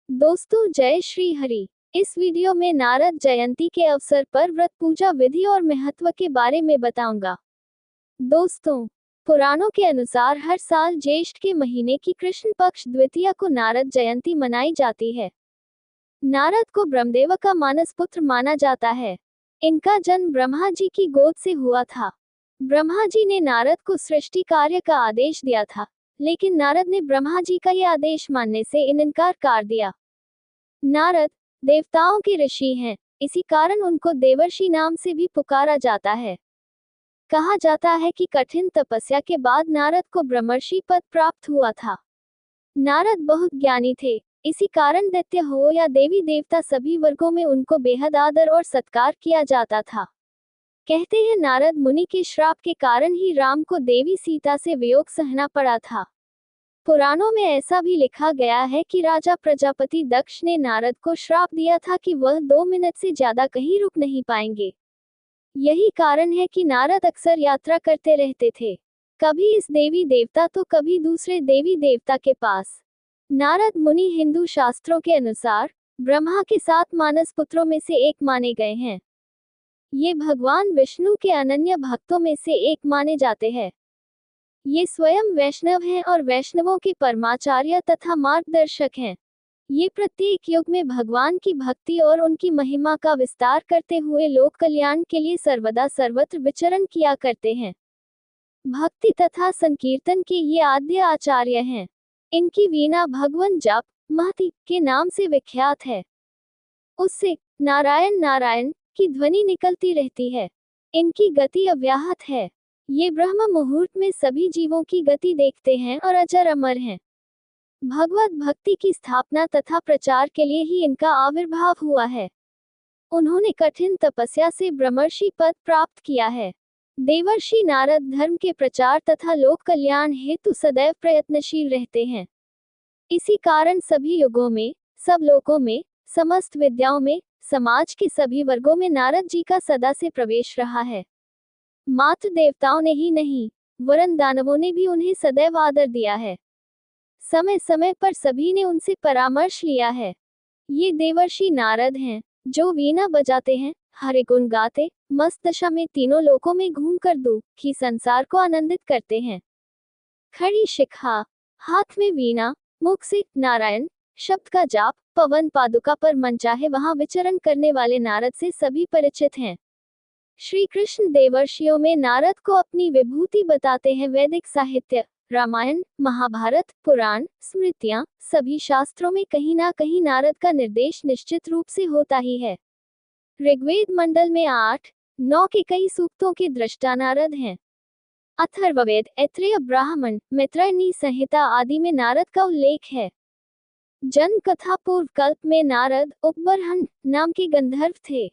दोस्तों जय श्री हरि। इस वीडियो में नारद जयंती के अवसर पर व्रत पूजा विधि और महत्व के बारे में बताऊंगा। दोस्तों, पुराणों के अनुसार हर साल ज्येष्ठ के महीने की कृष्ण पक्ष द्वितीया को नारद जयंती मनाई जाती है। नारद को ब्रह्मदेव का मानस पुत्र माना जाता है। इनका जन्म ब्रह्मा जी की गोद से हुआ था। ब्रह्मा जी ने नारद को सृष्टि कार्य का आदेश दिया था, लेकिन नारद ने ब्रह्मा जी का यह आदेश मानने से इनकार कर दिया। नारद देवताओं के ऋषि हैं, इसी कारण उनको देवर्षि नाम से भी पुकारा जाता है। कहा जाता है कि कठिन तपस्या के बाद नारद को ब्रह्मर्षि पद प्राप्त हुआ था। नारद बहुत ज्ञानी थे, इसी कारण दैत्य हो या देवी देवता सभी वर्गों में उनको बेहद आदर और सत्कार किया जाता था। कहते हैं नारद मुनि के श्राप के कारण ही राम को देवी सीता से वियोग सहना पड़ा था। पुराणों में ऐसा भी लिखा गया है कि राजा प्रजापति दक्ष ने नारद को श्राप दिया था कि वह 2 मिनट से ज्यादा कहीं रुक नहीं पाएंगे। यही कारण है कि नारद अक्सर यात्रा करते रहते थे, कभी इस देवी देवता तो कभी दूसरे देवी देवता के पास। नारद मुनि हिंदू शास्त्रों के अनुसार ब्रह्मा के 7 मानस पुत्रों में से एक माने गए हैं। ये भगवान विष्णु के अनन्य भक्तों में से एक माने जाते हैं। ये स्वयं वैष्णव हैं और वैष्णवों के परमाचार्य तथा मार्गदर्शक हैं। ये प्रत्येक युग में भगवान की भक्ति और उनकी महिमा का विस्तार करते हुए लोक कल्याण के लिए सर्वदा सर्वत्र विचरण किया करते हैं। भक्ति तथा संकीर्तन के ये आद्य आचार्य हैं। इनकी वीणा भगवन जाप महति के नाम से विख्यात है। उससे नारायण नारायण की ध्वनि निकलती रहती है। इनकी गति अव्याहत है। ये ब्रह्म मुहूर्त में सभी जीवों की गति देखते हैं और अजर अमर हैं। भगवत भक्ति की स्थापना तथा प्रचार के लिए ही इनका आविर्भाव हुआ है। उन्होंने कठिन तपस्या से ब्रह्मर्षि पद प्राप्त किया है। देवर्षि नारद धर्म के प्रचार तथा लोक कल्याण हेतु सदैव प्रयत्नशील रहते हैं। इसी कारण सभी युगों में, सब लोकों में, समस्त विद्याओं में, समाज के सभी वर्गों में नारद जी का सदा से प्रवेश रहा है। मात्र देवताओं ने ही नहीं, वरन दानवों ने भी उन्हें सदैव आदर दिया है। समय समय पर सभी ने उनसे परामर्श लिया है। ये देवर्षि नारद हैं, जो वीणा बजाते हैं, हरि गुण गाते, मस्त दशा में तीनों लोकों में घूमकर दुखी संसार को आनंदित करते हैं। खड़ी शिखा, हाथ में वीणा, मुख से नारायण शब्द का जाप, पवन पादुका पर मनचाहे वहां विचरण करने वाले नारद से सभी परिचित हैं। श्री कृष्ण देवर्षियों में नारद को अपनी विभूति बताते हैं। वैदिक साहित्य, रामायण, महाभारत, पुराण, स्मृतियां, सभी शास्त्रों में कहीं ना कहीं नारद का निर्देश निश्चित रूप से होता ही है। ऋग्वेद मंडल में 8-9 के कई सूक्तों के दृष्टा नारद हैं। अथर्ववेद, ऐत्रेय ब्राह्मण, मैत्रेयी संहिता आदि में नारद का उल्लेख है। जन्म कथा पूर्व कल्प में नारद उपबरहन नाम के गंधर्व थे।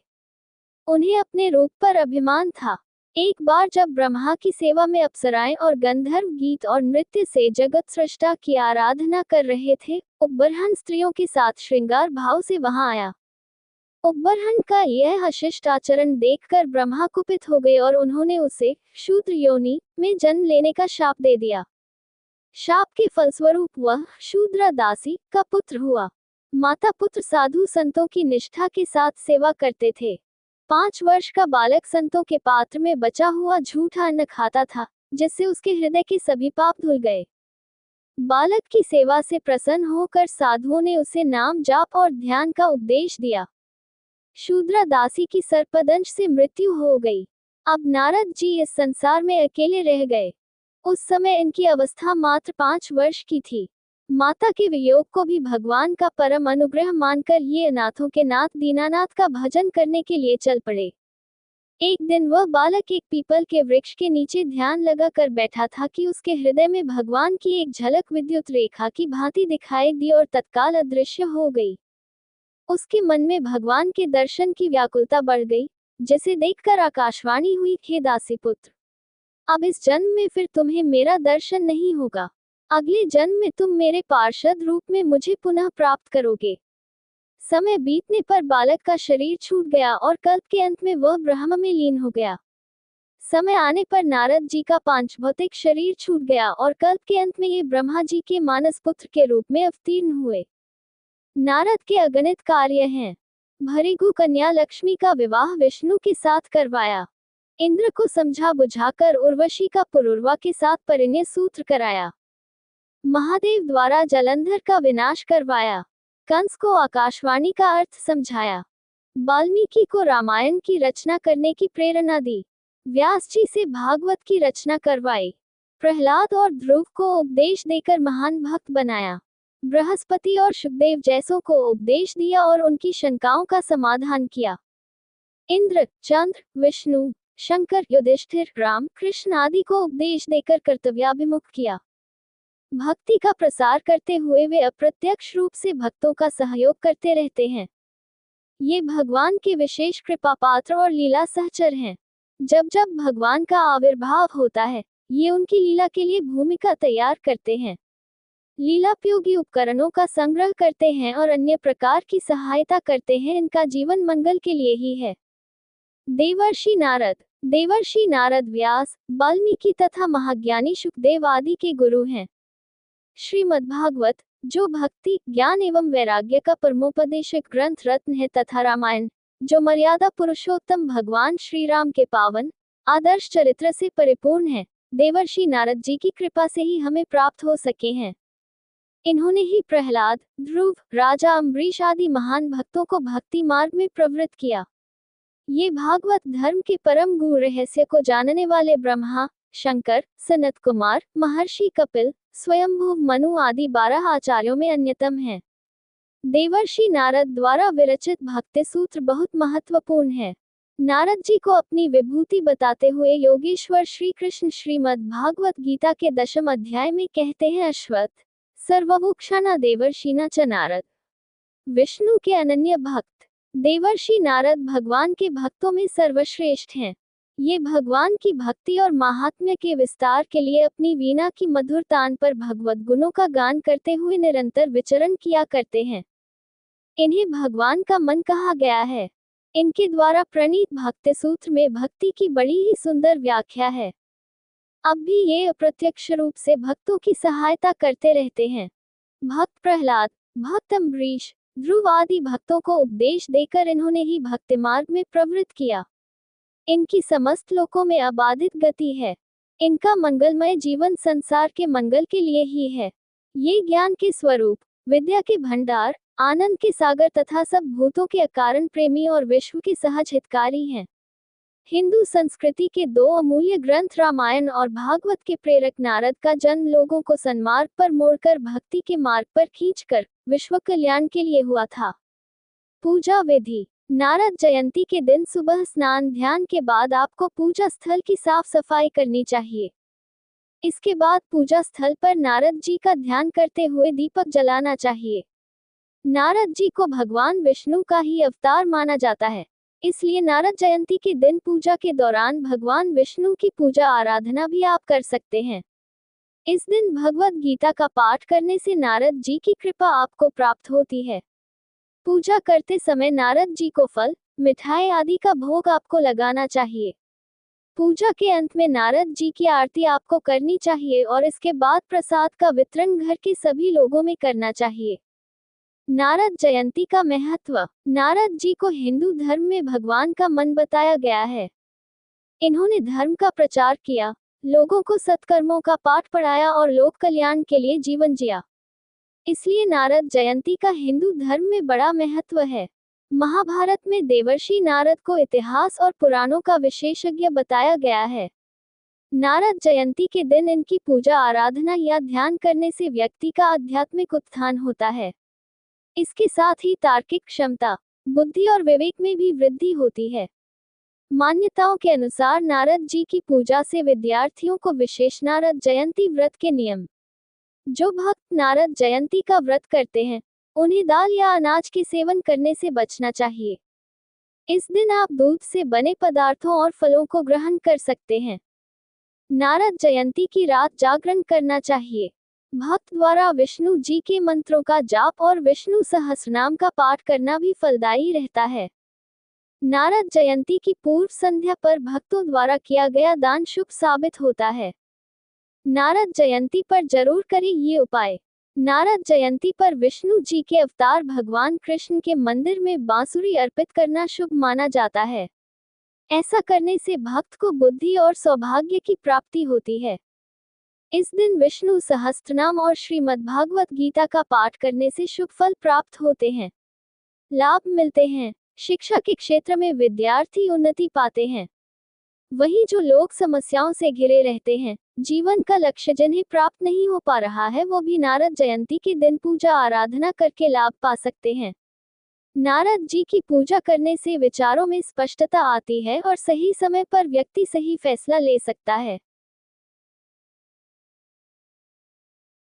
उन्हें अपने रूप पर अभिमान था। एक बार जब ब्रह्मा की सेवा में अप्सराएं और गंधर्व गीत और नृत्य से जगत सृष्टा की आराधना कर रहे थे, उपबरहन स्त्रियों के साथ श्रृंगार भाव से वहां आया। उपबरहन का यह अशिष्ट आचरण देखकर ब्रह्मा कुपित हो गए और उन्होंने उसे शूद्र योनि में जन्म लेने का शाप दे दिया। शाप के फलस्वरूप वह शूद्र दासी का पुत्र हुआ। माता पुत्र साधु संतों की निष्ठा के साथ सेवा करते थे। 5 वर्ष का बालक संतों के पात्र में बचा हुआ झूठा अन्न खाता था, जिससे उसके हृदय के सभी पाप धुल गए। बालक की सेवा से प्रसन्न होकर साधुओं ने उसे नाम जाप और ध्यान का उपदेश दिया। शूद्र दासी की सर्पदंश से मृत्यु हो गई। अब नारद जी इस संसार में अकेले रह गए। उस समय इनकी अवस्था मात्र 5 वर्ष की थी। माता के वियोग को भी भगवान का परम अनुग्रह मानकर ये अनाथों के नाथ दीनानाथ का भजन करने के लिए चल पड़े। एक दिन वह बालक एक पीपल के वृक्ष के नीचे ध्यान लगा कर बैठा था कि उसके हृदय में भगवान की एक झलक विद्युत रेखा की भांति दिखाई दी और तत्काल अदृश्य हो गई। उसके मन में भगवान के दर्शन की व्याकुलता बढ़ गई, जिसे देखकर आकाशवाणी हुई, हे दासी पुत्र, अब इस जन्म में फिर तुम्हें मेरा दर्शन नहीं होगा। अगले जन्म में तुम मेरे पार्षद रूप में मुझे पुनः प्राप्त करोगे। समय बीतने पर बालक का शरीर छूट गया और कल्प के अंत में वह ब्रह्म में लीन हो गया। समय आने पर नारद जी का पांच भौतिक शरीर छूट गया और कल्प के अंत में ये ब्रह्मा जी के मानस पुत्र के रूप में अवतीर्ण हुए। नारद के अगणित कार्य हैं। भृगु कन्या लक्ष्मी का विवाह विष्णु के साथ करवाया। इंद्र को समझा बुझाकर उर्वशी का पुरुरवा के साथ परिणय सूत्र कराया। महादेव द्वारा जलंधर का विनाश करवाया। कंस को आकाशवाणी का अर्थ समझाया। वाल्मीकि को रामायण की रचना करने की प्रेरणा दी। व्यास जी से भागवत की रचना करवाई। प्रहलाद और ध्रुव को उपदेश देकर महान भक्त बनाया। बृहस्पति और शुकदेव जैसों को उपदेश दिया और उनकी शंकाओं का समाधान किया। इंद्र, चंद्र, विष्णु, शंकर, युधिष्ठिर, राम, कृष्ण आदि को उपदेश देकर कर्तव्याभिमुख किया। भक्ति का प्रसार करते हुए वे अप्रत्यक्ष रूप से भक्तों का सहयोग करते रहते हैं। ये भगवान के विशेष कृपा पात्र और लीला सहचर हैं। जब जब भगवान का आविर्भाव होता है, ये उनकी लीला के लिए भूमिका तैयार करते हैं, लीलापयोगी उपकरणों का संग्रह करते हैं और अन्य प्रकार की सहायता करते हैं। इनका जीवन मंगल के लिए ही है। देवर्षि नारद व्यास, वाल्मीकि तथा महाज्ञानी शुकदेव आदि के गुरु हैं। श्रीमद्भागवत, जो भक्ति, ज्ञान एवं वैराग्य का परमोपदेशक ग्रंथ रत्न है, तथा रामायण, जो मर्यादा पुरुषोत्तम भगवान श्री राम के पावन आदर्श चरित्र से परिपूर्ण है, देवर्षि नारद जी की कृपा से ही हमें प्राप्त हो सके हैं। इन्होंने ही प्रहलाद, ध्रुव, राजा अम्बरीश आदि महान भक्तों को भक्ति मार्ग में प्रवृत्त किया। ये भागवत धर्म के परम गूढ़ रहस्य को जानने वाले ब्रह्मा, शंकर, सनत कुमार, महर्षि कपिल, स्वयंभू मनु आदि 12 आचार्यों में अन्यतम हैं। देवर्षि नारद द्वारा विरचित भक्ति सूत्र बहुत महत्वपूर्ण है। नारद जी को अपनी विभूति बताते हुए योगेश्वर श्री कृष्ण श्रीमद् भागवत गीता के 10वें अध्याय में कहते हैं, अश्वत्थ सर्वभूक्षाणा देवर्षिना च नारद। विष्णु के अनन्य भक्त देवर्षि नारद भगवान के भक्तों में सर्वश्रेष्ठ हैं। ये भगवान की भक्ति और महात्म्य के विस्तार के लिए अपनी वीणा की मधुर तान पर भगवत गुणों का गान करते हुए निरंतर विचरण किया करते हैं। इन्हें भगवान का मन कहा गया है। इनके द्वारा प्रणीत भक्ति सूत्र में भक्ति की बड़ी ही सुंदर व्याख्या है। अब भी ये अप्रत्यक्ष रूप से भक्तों की सहायता करते रहते हैं। भक्त प्रहलाद, भक्त अम्बरीश, ध्रुव आदि भक्तों को उपदेश देकर इन्होंने ही भक्ति मार्ग में प्रवृत्त किया। इनकी समस्त लोकों में अबाधित गति है। इनका मंगलमय जीवन संसार के मंगल के लिए ही है। ये ज्ञान के स्वरूप, विद्या के भंडार, आनंद के सागर तथा सब भूतों के अकारण प्रेमी और विश्व के सहज हितकारी हैं। हिंदू संस्कृति के 2 अमूल्य ग्रंथ रामायण और भागवत के प्रेरक नारद का जन्म लोगों को सन्मार्ग पर मोड़कर भक्ति के मार्ग पर खींचकर विश्व कल्याण के लिए हुआ था। पूजा विधि। नारद जयंती के दिन सुबह स्नान ध्यान के बाद आपको पूजा स्थल की साफ सफाई करनी चाहिए। इसके बाद पूजा स्थल पर नारद जी का ध्यान करते हुए दीपक जलाना चाहिए। नारद जी को भगवान विष्णु का ही अवतार माना जाता है, इसलिए नारद जयंती के दिन पूजा के दौरान भगवान विष्णु की पूजा आराधना भी आप कर सकते हैं। इस दिन भगवत गीता का पाठ करने से नारद जी की कृपा आपको प्राप्त होती है। पूजा करते समय नारद जी को फल, मिठाई आदि का भोग आपको लगाना चाहिए। पूजा के अंत में नारद जी की आरती आपको करनी चाहिए और इसके बाद प्रसाद का वितरण घर के सभी लोगों में करना चाहिए। नारद जयंती का महत्व। नारद जी को हिंदू धर्म में भगवान का मन बताया गया है। इन्होंने धर्म का प्रचार किया, लोगों को सत्कर्मों का पाठ पढ़ाया और लोक कल्याण के लिए जीवन जिया। इसलिए नारद जयंती का हिंदू धर्म में बड़ा महत्व है। महाभारत में देवर्षि नारद को इतिहास और पुराणों का विशेषज्ञ बताया गया है। नारद जयंती के दिन इनकी पूजा आराधना या ध्यान करने से व्यक्ति का आध्यात्मिक उत्थान होता है। इसके साथ ही तार्किक क्षमता, बुद्धि और विवेक में भी वृद्धि होती है। मान्यताओं के अनुसार नारद जी की पूजा से विद्यार्थियों को विशेष नारद जयंती व्रत के नियम। जो भक्त नारद जयंती का व्रत करते हैं, उन्हें दाल या अनाज के सेवन करने से बचना चाहिए। इस दिन आप दूध से बने पदार्थों और फलों को ग्रहण कर सकते हैं। नारद जयंती की रात जागरण करना चाहिए। भक्त द्वारा विष्णु जी के मंत्रों का जाप और विष्णु सहस्रनाम का पाठ करना भी फलदायी रहता है। नारद जयंती की पूर्व संध्या पर भक्तों द्वारा किया गया दान शुभ साबित होता है। नारद जयंती पर जरूर करें ये उपाय। नारद जयंती पर विष्णु जी के अवतार भगवान कृष्ण के मंदिर में बांसुरी अर्पित करना शुभ माना जाता है। ऐसा करने से भक्त को बुद्धि और सौभाग्य की प्राप्ति होती है। इस दिन विष्णु सहस्त्रनाम और श्रीमद्भागवत गीता का पाठ करने से शुभ फल प्राप्त होते हैं, लाभ मिलते हैं। शिक्षा के क्षेत्र में विद्यार्थी उन्नति पाते हैं। वहीं जो लोग समस्याओं से घिरे रहते हैं, जीवन का लक्ष्य जिन्हें प्राप्त नहीं हो पा रहा है, वो भी नारद जयंती के दिन पूजा आराधना करके लाभ पा सकते हैं। नारद जी की पूजा करने से विचारों में स्पष्टता आती है और सही समय पर व्यक्ति सही फैसला ले सकता है।